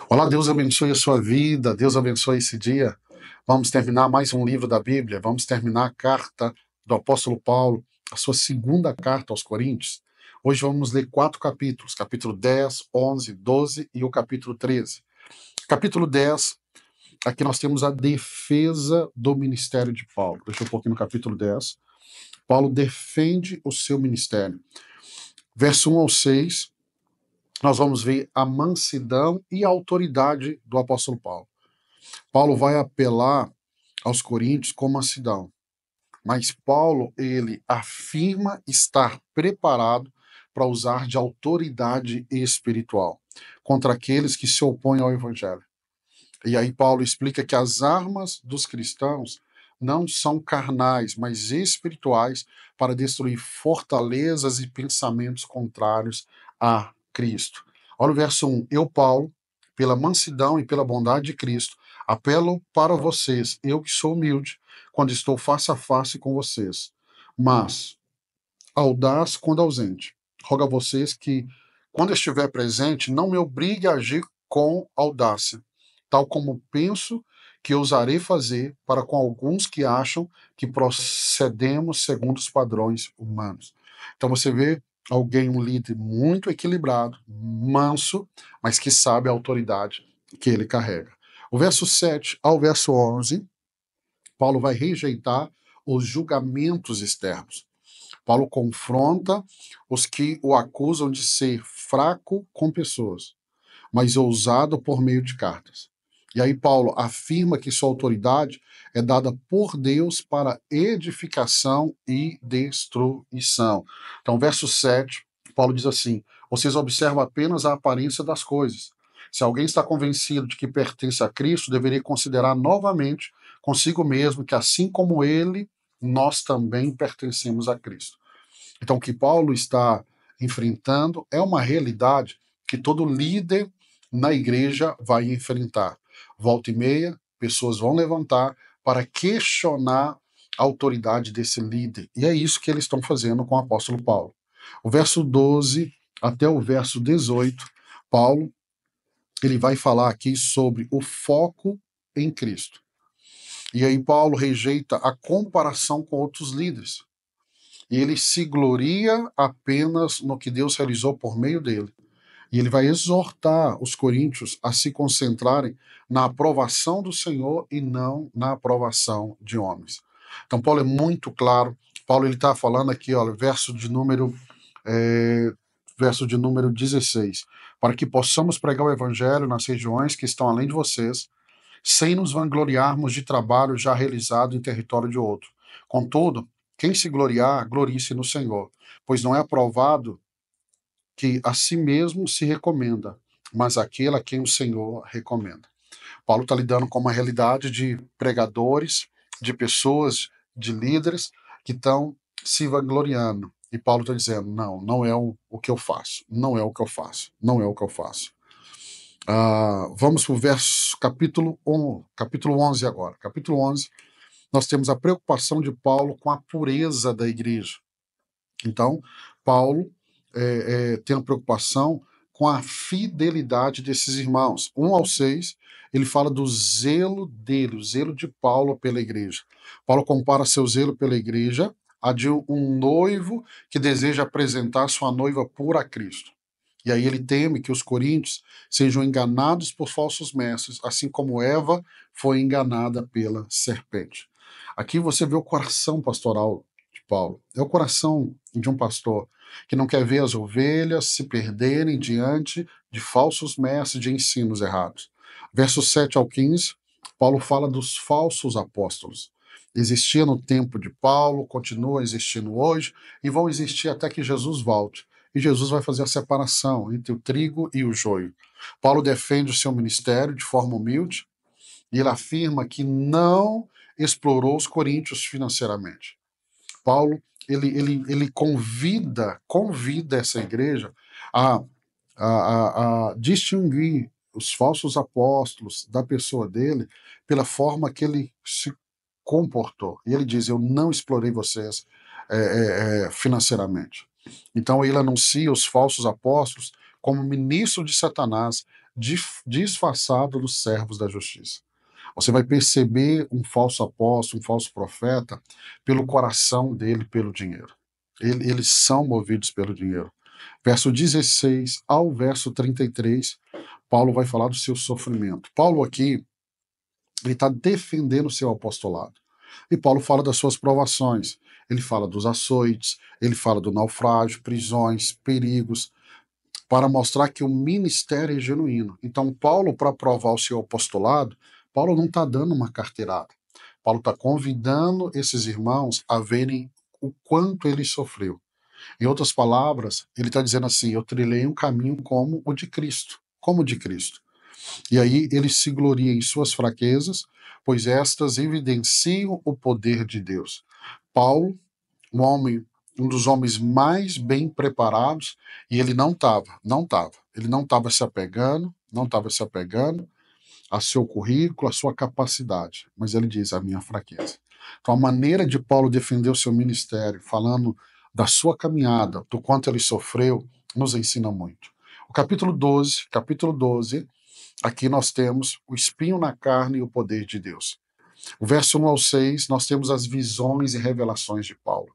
Olá, Deus abençoe a sua vida, Deus abençoe esse dia. Vamos terminar mais um livro da Bíblia, vamos terminar a carta do apóstolo Paulo, a sua segunda carta aos Coríntios. Hoje vamos ler 4 capítulos, capítulo 10, 11, 12 e o capítulo 13. Capítulo 10, aqui nós temos a defesa do ministério de Paulo. Deixa eu pôr aqui no capítulo 10. Paulo defende o seu ministério. Verso 1 ao 6, nós vamos ver a mansidão e a autoridade do apóstolo Paulo. Paulo vai apelar aos coríntios com mansidão, mas Paulo, ele afirma estar preparado para usar de autoridade espiritual contra aqueles que se opõem ao evangelho. E aí Paulo explica que as armas dos cristãos não são carnais, mas espirituais para destruir fortalezas e pensamentos contrários a Cristo. Olha o verso 1. Eu, Paulo, pela mansidão e pela bondade de Cristo, apelo para vocês, eu que sou humilde, quando estou face a face com vocês, mas audaz quando ausente. Rogo a vocês que, quando estiver presente, não me obrigue a agir com audácia, tal como penso que ousarei fazer para com alguns que acham que procedemos segundo os padrões humanos. Então você vê alguém, um líder muito equilibrado, manso, mas que sabe a autoridade que ele carrega. O verso 7 ao verso 11, Paulo vai rejeitar os julgamentos externos. Paulo confronta os que o acusam de ser fraco com pessoas, mas ousado por meio de cartas. E aí Paulo afirma que sua autoridade é dada por Deus para edificação e destruição. Então, verso 7, Paulo diz assim: vocês observam apenas a aparência das coisas. Se alguém está convencido de que pertence a Cristo, deveria considerar novamente consigo mesmo que, assim como ele, nós também pertencemos a Cristo. Então, o que Paulo está enfrentando é uma realidade que todo líder na igreja vai enfrentar. Volta e meia, pessoas vão levantar para questionar a autoridade desse líder. E é isso que eles estão fazendo com o apóstolo Paulo. O verso 12 até o verso 18, Paulo ele vai falar aqui sobre o foco em Cristo. E aí Paulo rejeita a comparação com outros líderes. E ele se gloria apenas no que Deus realizou por meio dele. E ele vai exortar os coríntios a se concentrarem na aprovação do Senhor e não na aprovação de homens. Então, Paulo é muito claro. Paulo está falando aqui, olha, é, verso de número 16. Para que possamos pregar o evangelho nas regiões que estão além de vocês, sem nos vangloriarmos de trabalho já realizado em território de outro. Contudo, quem se gloriar, glorie-se no Senhor, pois não é aprovado que a si mesmo se recomenda, mas aquele a quem o Senhor recomenda. Paulo está lidando com uma realidade de pregadores, de pessoas, de líderes que estão se vangloriando. E Paulo está dizendo: não, não é o que eu faço, não é o que eu faço, não é o que eu faço. Vamos para o verso, capítulo 11 agora. Capítulo 11, nós temos a preocupação de Paulo com a pureza da igreja. Então, Paulo tem a preocupação com a fidelidade desses irmãos. 1 ao 6, ele fala do zelo dele, o zelo de Paulo pela igreja. Paulo compara seu zelo pela igreja a de um noivo que deseja apresentar sua noiva pura a Cristo. E aí ele teme que os coríntios sejam enganados por falsos mestres, assim como Eva foi enganada pela serpente. Aqui você vê o coração pastoral de Paulo. É o coração de um pastor que não quer ver as ovelhas se perderem diante de falsos mestres, de ensinos errados. Versos 7 ao 15, Paulo fala dos falsos apóstolos. Existia no tempo de Paulo, continua existindo hoje e vão existir até que Jesus volte. E Jesus vai fazer a separação entre o trigo e o joio. Paulo defende o seu ministério de forma humilde e ele afirma que não explorou os coríntios financeiramente. Paulo ele convida essa igreja a, a distinguir os falsos apóstolos da pessoa dele pela forma que ele se comportou. E ele diz: eu não explorei vocês financeiramente. Então ele anuncia os falsos apóstolos como ministro de Satanás disfarçado dos servos da justiça. Você vai perceber um falso apóstolo, um falso profeta, pelo coração dele, pelo dinheiro. Eles são movidos pelo dinheiro. Verso 16 ao verso 33, Paulo vai falar do seu sofrimento. Paulo aqui, ele está defendendo o seu apostolado. E Paulo fala das suas provações. Ele fala dos açoites, ele fala do naufrágio, prisões, perigos, para mostrar que o ministério é genuíno. Então, Paulo, para provar o seu apostolado, Paulo não está dando uma carteirada. Paulo está convidando esses irmãos a verem o quanto ele sofreu. Em outras palavras, ele está dizendo assim: eu trilhei um caminho como o de Cristo. Como o de Cristo. E aí ele se gloria em suas fraquezas, pois estas evidenciam o poder de Deus. Paulo, um dos homens mais bem preparados, e ele ele não estava se apegando a seu currículo, a sua capacidade, mas ele diz a minha fraqueza. Então a maneira de Paulo defender o seu ministério, falando da sua caminhada, do quanto ele sofreu, nos ensina muito. O capítulo 12, aqui nós temos o espinho na carne e o poder de Deus. O verso 1 ao 6, nós temos as visões e revelações de Paulo.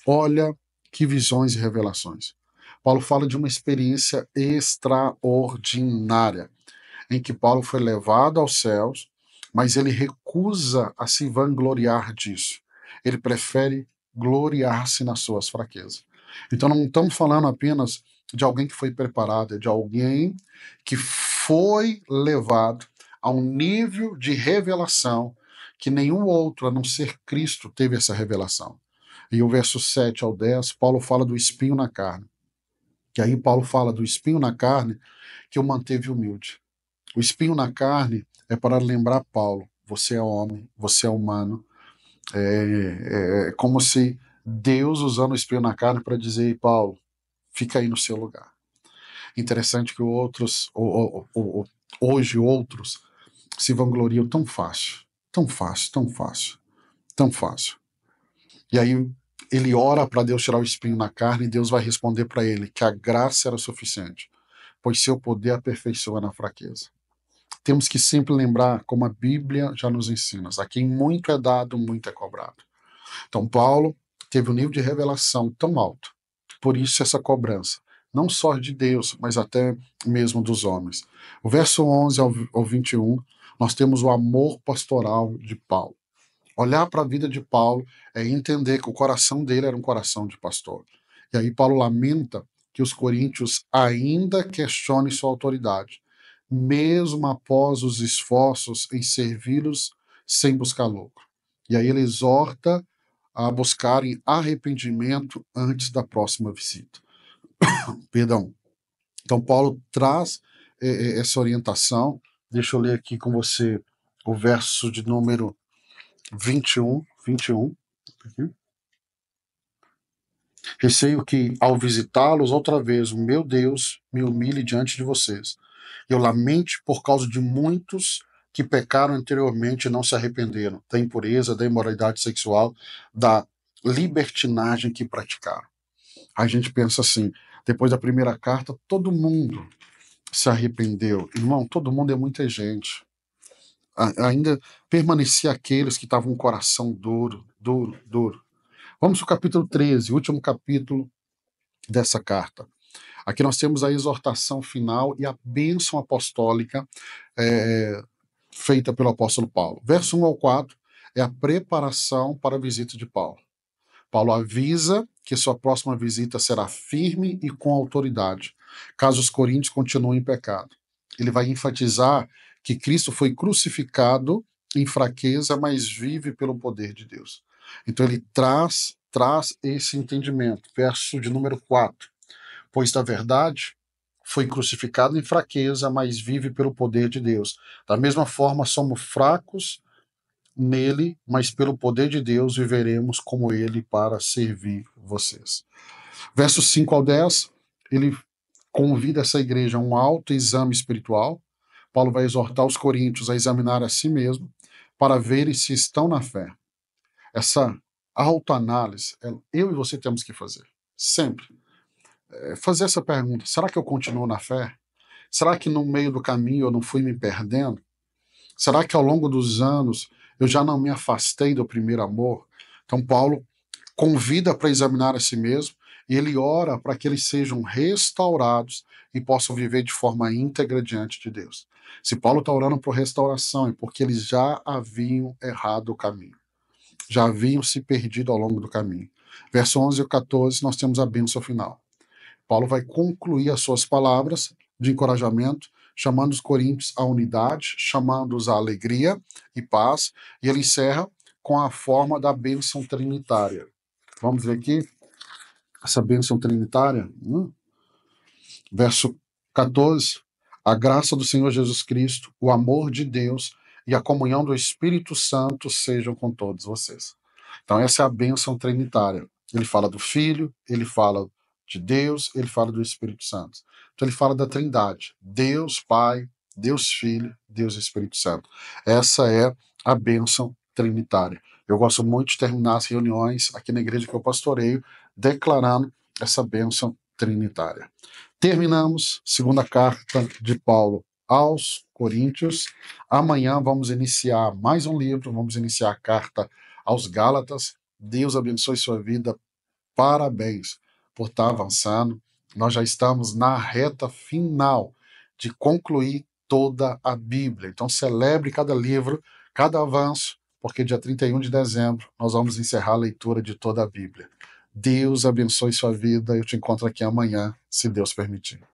Olha que visões e revelações. Paulo fala de uma experiência extraordinária, em que Paulo foi levado aos céus, mas ele recusa a se vangloriar disso. Ele prefere gloriar-se nas suas fraquezas. Então não estamos falando apenas de alguém que foi preparado, é de alguém que foi levado a um nível de revelação que nenhum outro, a não ser Cristo, teve essa revelação. E o verso 7 ao 10, Paulo fala do espinho na carne. E aí Paulo fala do espinho na carne que o manteve humilde. O espinho na carne é para lembrar Paulo: você é homem, você é humano. É como se Deus usando o espinho na carne para dizer: Paulo, fica aí no seu lugar. Interessante que hoje outros se vangloriam tão fácil, tão fácil, tão fácil, tão fácil. E aí ele ora para Deus tirar o espinho na carne e Deus vai responder para ele que a graça era suficiente, pois seu poder aperfeiçoa na fraqueza. Temos que sempre lembrar como a Bíblia já nos ensina: a quem muito é dado, muito é cobrado. Então Paulo teve um nível de revelação tão alto, por isso essa cobrança, não só de Deus, mas até mesmo dos homens. O verso 11 ao 21, nós temos o amor pastoral de Paulo. Olhar para a vida de Paulo é entender que o coração dele era um coração de pastor. E aí Paulo lamenta que os coríntios ainda questionem sua autoridade, mesmo após os esforços em servi-los sem buscar lucro. E aí ele exorta a buscarem arrependimento antes da próxima visita. Perdão. Então Paulo traz essa orientação. Deixa eu ler aqui com você o verso de número 21. Aqui. Receio que, ao visitá-los outra vez, o meu Deus me humilhe diante de vocês. Eu lamente por causa de muitos que pecaram anteriormente e não se arrependeram da impureza, da imoralidade sexual, da libertinagem que praticaram. A gente pensa assim: depois da primeira carta, todo mundo se arrependeu. Irmão, todo mundo é muita gente. Ainda permanecia aqueles que estavam com o coração duro, duro, duro. Vamos para o capítulo 13, último capítulo dessa carta. Aqui nós temos a exortação final e a bênção apostólica feita pelo apóstolo Paulo. Verso 1 ao 4 é a preparação para a visita de Paulo. Paulo avisa que sua próxima visita será firme e com autoridade, caso os coríntios continuem em pecado. Ele vai enfatizar que Cristo foi crucificado em fraqueza, mas vive pelo poder de Deus. Então ele traz esse entendimento. Verso de número 4. Pois, na verdade, foi crucificado em fraqueza, mas vive pelo poder de Deus. Da mesma forma, somos fracos nele, mas pelo poder de Deus viveremos como ele para servir vocês. Versos 5 ao 10, ele convida essa igreja a um autoexame espiritual. Paulo vai exortar os coríntios a examinar a si mesmo para verem se estão na fé. Essa autoanálise, eu e você temos que fazer, sempre. Fazer essa pergunta: será que eu continuo na fé? Será que no meio do caminho eu não fui me perdendo? Será que ao longo dos anos eu já não me afastei do primeiro amor? Então, Paulo convida para examinar a si mesmo e ele ora para que eles sejam restaurados e possam viver de forma íntegra diante de Deus. Se Paulo está orando por restauração, é porque eles já haviam errado o caminho, já haviam se perdido ao longo do caminho. Verso 11 e 14, nós temos a bênção final. Paulo vai concluir as suas palavras de encorajamento, chamando os coríntios à unidade, chamando-os à alegria e paz, e ele encerra com a forma da bênção trinitária. Vamos ver aqui essa bênção trinitária. Verso 14. A graça do Senhor Jesus Cristo, o amor de Deus e a comunhão do Espírito Santo sejam com todos vocês. Então essa é a bênção trinitária. Ele fala do Filho, ele fala de Deus, ele fala do Espírito Santo. Então ele fala da Trindade. Deus Pai, Deus Filho, Deus Espírito Santo. Essa é a bênção trinitária. Eu gosto muito de terminar as reuniões aqui na igreja que eu pastoreio, declarando essa bênção trinitária. Terminamos segunda carta de Paulo aos Coríntios. Amanhã vamos iniciar mais um livro, vamos iniciar a carta aos Gálatas. Deus abençoe sua vida. Parabéns por estar avançando. Nós já estamos na reta final de concluir toda a Bíblia. Então celebre cada livro, cada avanço, porque dia 31 de dezembro nós vamos encerrar a leitura de toda a Bíblia. Deus abençoe sua vida. Eu te encontro aqui amanhã, se Deus permitir.